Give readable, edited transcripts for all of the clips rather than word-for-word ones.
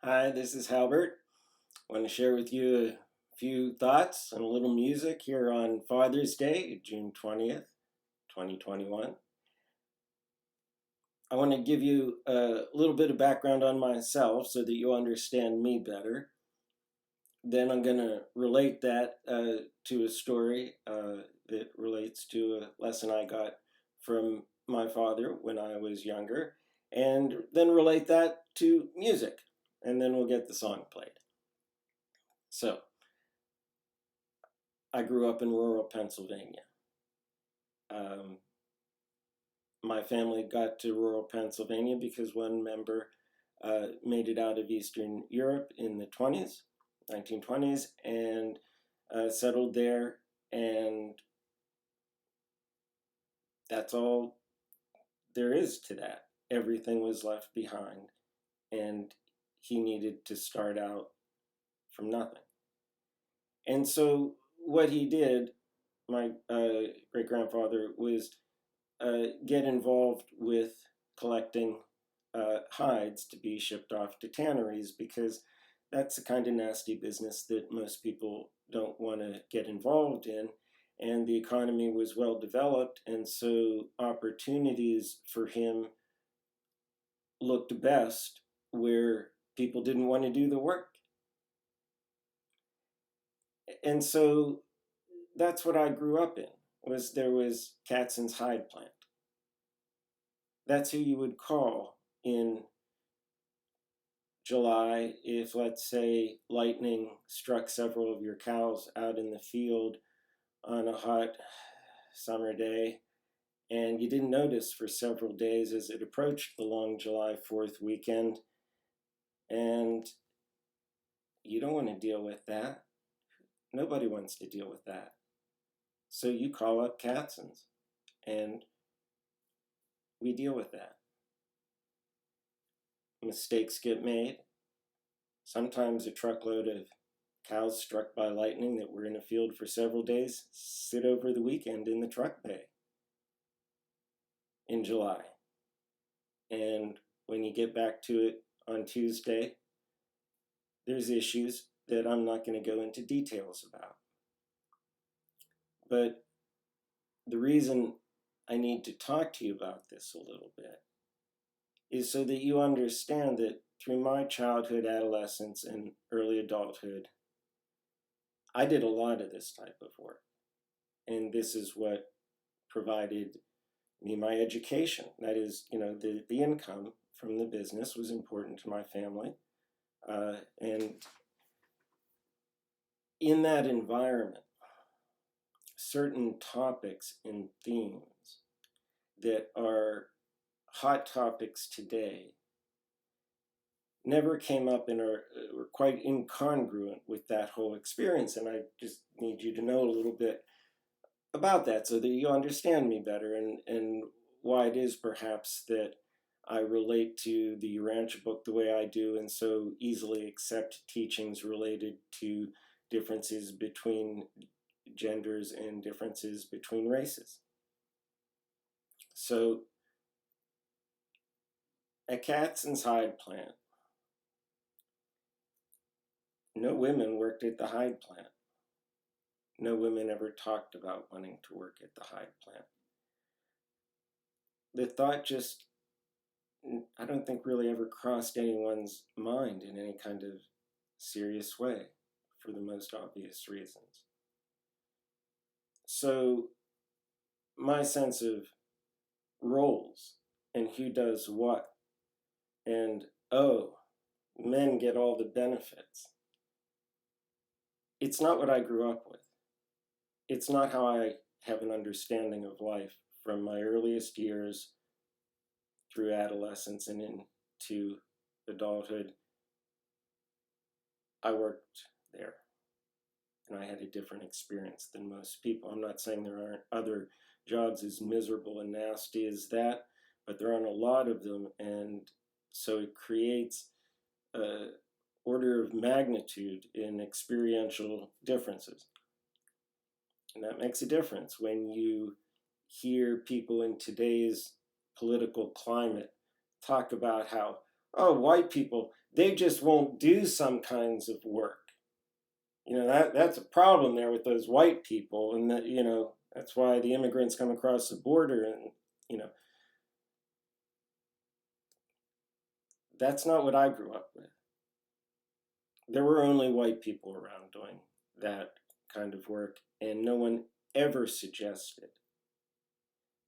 Hi, this is Halbert. I want to share with you a few thoughts and a little music here on Father's Day, June 20th, 2021. I want to give you a little bit of background on myself so that you'll understand me better. Then I'm going to relate that to a story that relates to a lesson I got from my father when I was younger, and then relate that to music, and then we'll get the song played. So, I grew up in rural Pennsylvania. Um, my family got to rural Pennsylvania because one member made it out of Eastern Europe in the 1920s, and settled there, and that's all there is to that. Everything was left behind, and he needed to start out from nothing. And so what he did, my great-grandfather, was get involved with collecting hides to be shipped off to tanneries, because that's the kind of nasty business that most people don't want to get involved in. And the economy was well developed, and so opportunities for him looked best where people didn't want to do the work. And so that's what I grew up in. There was Katzen's hide plant. That's who you would call in July if, let's say, lightning struck several of your cows out in the field on a hot summer day, and you didn't notice for several days as it approached the long July 4th weekend, and you don't want to deal with that. Nobody wants to deal with that. So you call up Katzen's, and we deal with that. Mistakes get made. Sometimes a truckload of cows struck by lightning that were in a field for several days sit over the weekend in the truck bay in July. And when you get back to it on Tuesday, there's issues that I'm not going to go into details about. But the reason I need to talk to you about this a little bit is so that you understand that through my childhood, adolescence, and early adulthood, I did a lot of this type of work. And this is what provided me my education. That is, the income from the business was important to my family. And in that environment, certain topics and themes that are hot topics today never came up and were quite incongruent with that whole experience. And I just need you to know a little bit about that so that you understand me better, and why it is perhaps that I relate to the Urantia book the way I do, and so easily accept teachings related to differences between genders and differences between races. So at Katzen's hide plant, no women worked at the hide plant. No women ever talked about wanting to work at the hide plant. The thought just, I don't think, really ever crossed anyone's mind in any kind of serious way, for the most obvious reasons. So my sense of roles and who does what, and men get all the benefits, it's not what I grew up with. It's not how I have an understanding of life from my earliest years through adolescence and into adulthood. I worked there, and I had a different experience than most people. I'm not saying there aren't other jobs as miserable and nasty as that, but there aren't a lot of them, and so it creates a order of magnitude in experiential differences. And that makes a difference when you hear people in today's political climate talk about how oh, white people, they just won't do some kinds of work. That's a problem there with those white people, and that's why the immigrants come across the border, and you know, that's not what I grew up with. There were only white people around doing that kind of work, and no one ever suggested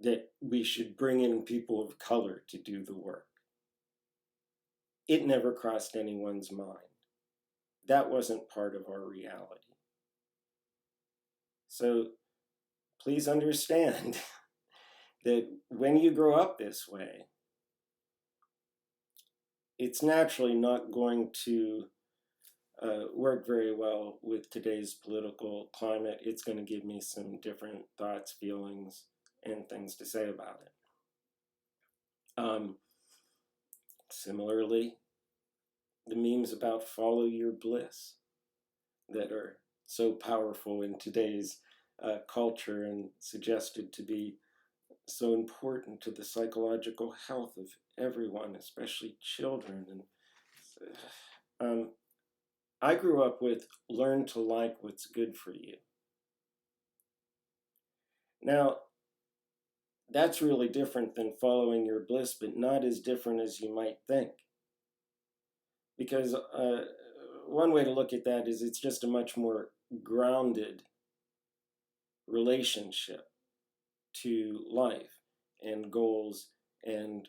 that we should bring in people of color to do the work. It never crossed anyone's mind. That wasn't part of our reality. So please understand that when you grow up this way, it's naturally not going to work very well with today's political climate. It's going to give me some different thoughts, feelings, and things to say about it. Similarly, the memes about follow your bliss that are so powerful in today's culture and suggested to be so important to the psychological health of everyone, especially children. And I grew up with learn to like what's good for you. Now, that's really different than following your bliss, but not as different as you might think. Because one way to look at that is it's just a much more grounded relationship to life and goals and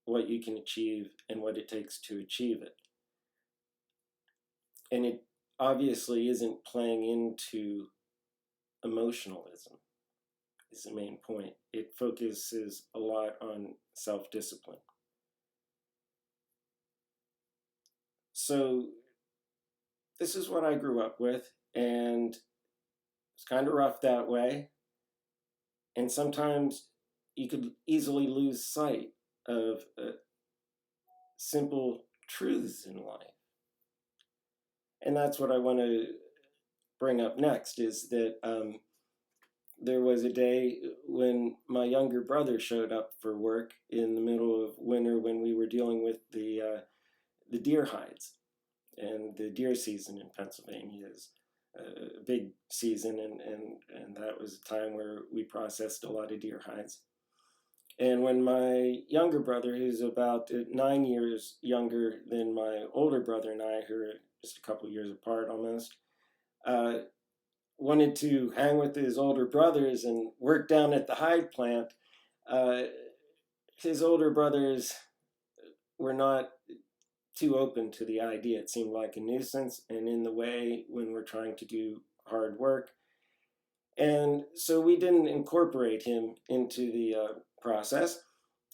what you can achieve and what it takes to achieve it. And it obviously isn't playing into emotionalism, is the main point. It focuses a lot on self-discipline. So this is what I grew up with, and it's kind of rough that way. And sometimes you could easily lose sight of simple truths in life. And that's what I want to bring up next, is that there was a day when my younger brother showed up for work in the middle of winter when we were dealing with the deer hides. And the deer season in Pennsylvania is a big season, and that was a time where we processed a lot of deer hides. And when my younger brother, who's about 9 years younger than my older brother and I, who are just a couple years apart almost, wanted to hang with his older brothers and work down at the hide plant, his older brothers were not too open to the idea. It seemed like a nuisance and in the way when we're trying to do hard work. And so we didn't incorporate him into the process.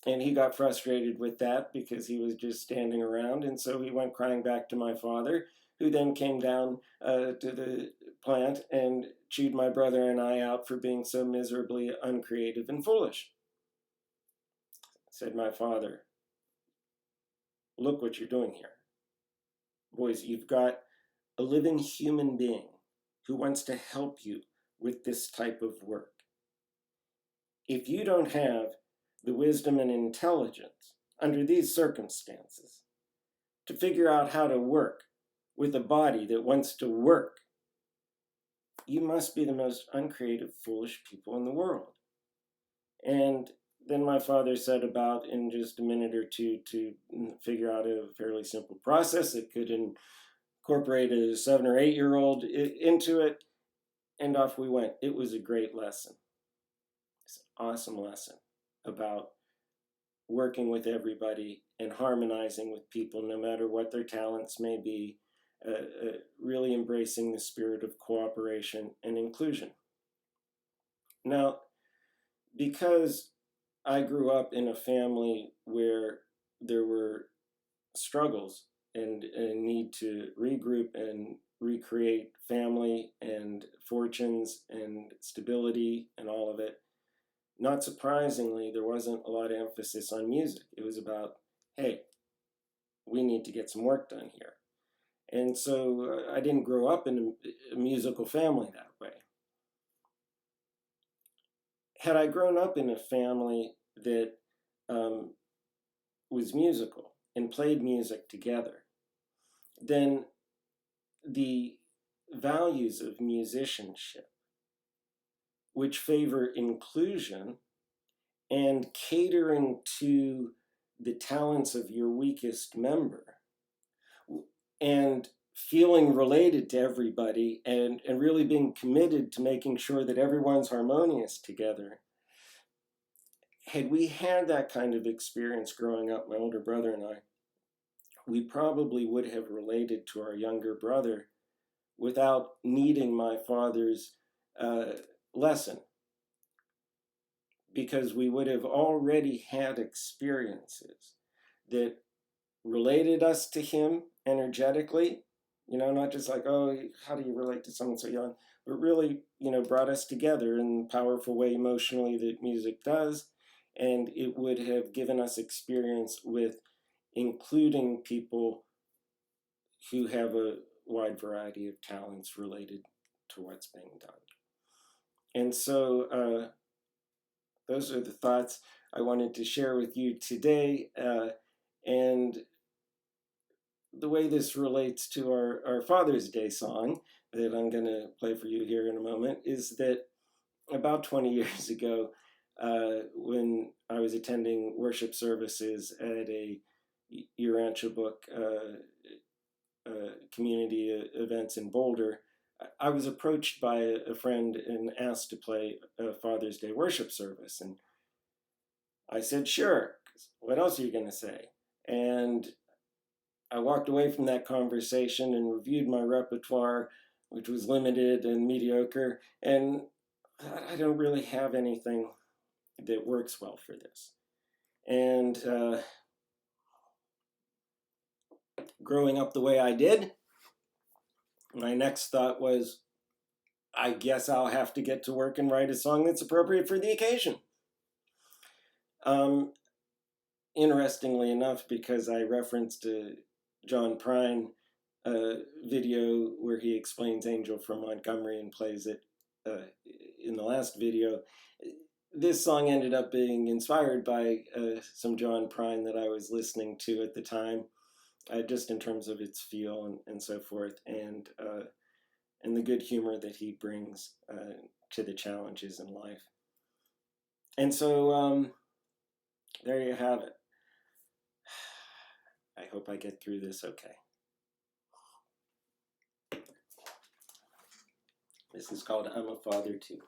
And he got frustrated with that because he was just standing around. And so he went crying back to my father, who then came down to the plant and chewed my brother and I out for being so miserably uncreative and foolish. Said my father, look what you're doing here. Boys, you've got a living human being who wants to help you with this type of work. If you don't have the wisdom and intelligence under these circumstances to figure out how to work with a body that wants to work, you must be the most uncreative, foolish people in the world. And then my father set about in just a minute or two to figure out a fairly simple process that could incorporate a 7 or 8 year old into it, and off we went. It was a great lesson. It's an awesome lesson about working with everybody and harmonizing with people no matter what their talents may be, really embracing the spirit of cooperation and inclusion. Now, because I grew up in a family where there were struggles and a need to regroup and recreate family and fortunes and stability and all of it, not surprisingly, there wasn't a lot of emphasis on music. It was about, hey, we need to get some work done here. And so I didn't grow up in a musical family that way. Had I grown up in a family that was musical and played music together, then the values of musicianship, which favor inclusion and catering to the talents of your weakest member, and feeling related to everybody, and really being committed to making sure that everyone's harmonious together. Had we had that kind of experience growing up, my older brother and I, we probably would have related to our younger brother without needing my father's lesson, because we would have already had experiences that related us to him energetically, not just like, oh, how do you relate to someone so young, but really, brought us together in the powerful way emotionally that music does. And it would have given us experience with including people who have a wide variety of talents related to what's being done. And so those are the thoughts I wanted to share with you today. And the way this relates to our Father's Day song that I'm going to play for you here in a moment is that about 20 years ago, when I was attending worship services at a Urantia Book community events in Boulder, I was approached by a friend and asked to play a Father's Day worship service. And I said, sure, what else are you going to say? And I walked away from that conversation and reviewed my repertoire, which was limited and mediocre, and I don't really have anything that works well for this. And growing up the way I did, my next thought was, I guess I'll have to get to work and write a song that's appropriate for the occasion. Interestingly enough, because I referenced John Prine video where he explains Angel from Montgomery and plays it in the last video, this song ended up being inspired by some John Prine that I was listening to at the time, just in terms of its feel and so forth, and the good humor that he brings to the challenges in life. And so there you have it. I hope I get through this okay. This is called I'm a Father Too.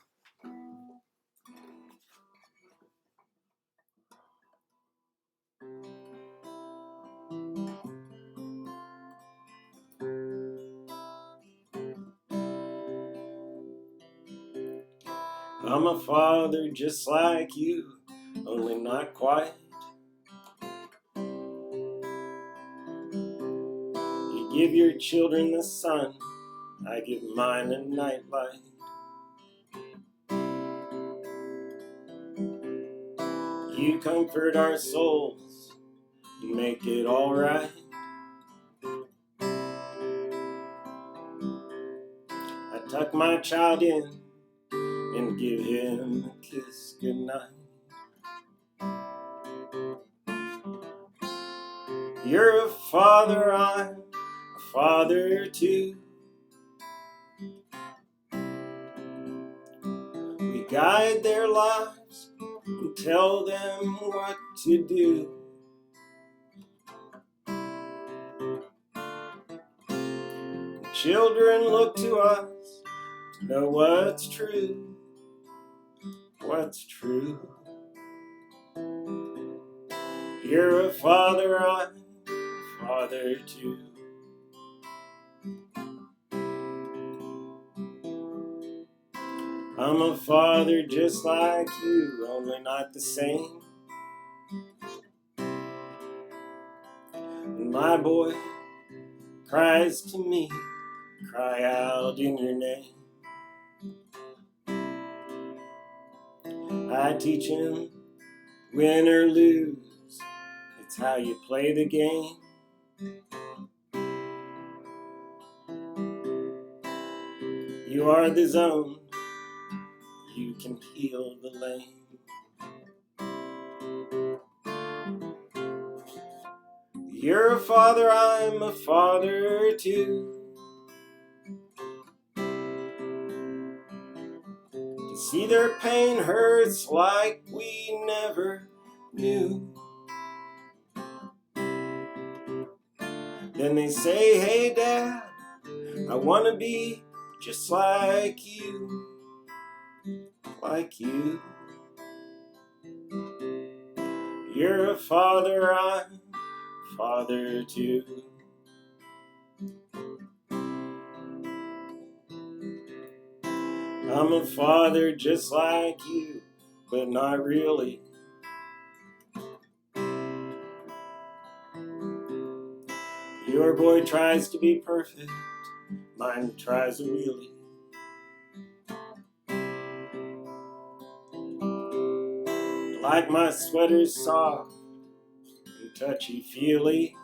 I'm a father just like you, only not quite. You give your children the sun, I give mine a nightlight. You comfort our souls, you make it all right. I tuck my child in and give him a kiss goodnight. You're a father, I'm a father too. We guide their lives and tell them what to do. Children look to us to know what's true, what's true. You're a father, I'm a father too. I'm a father just like you, only not the same. When my boy cries to me, cry out in your name. I teach him, win or lose, it's how you play the game. You are the zone, you can heal the lane. You're a father, I'm a father too. To see their pain hurts like we never knew. Then they say, hey Dad, I want to be just like you. Like you. You're a father, I'm a father too. I'm a father just like you, but not really. Your boy tries to be perfect, mine tries a wheelie. Like my sweater's soft and touchy-feely.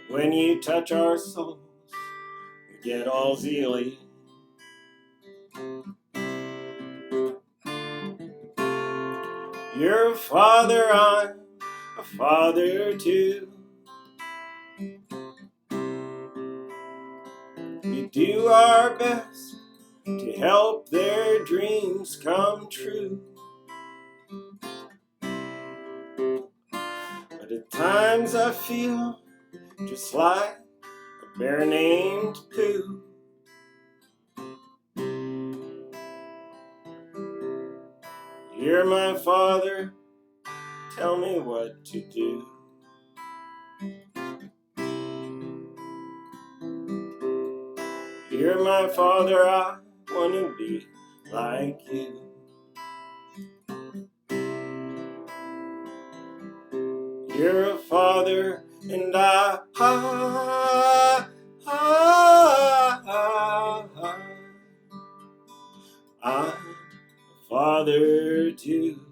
When you touch our souls, we get all zeely. You're a father, I'm a father too. We do our best to help their dreams come true. But at times I feel just like a bear named Pooh. You're my father, tell me what to do. You're my father, I want to be like you. You're a father, and I'm a father too.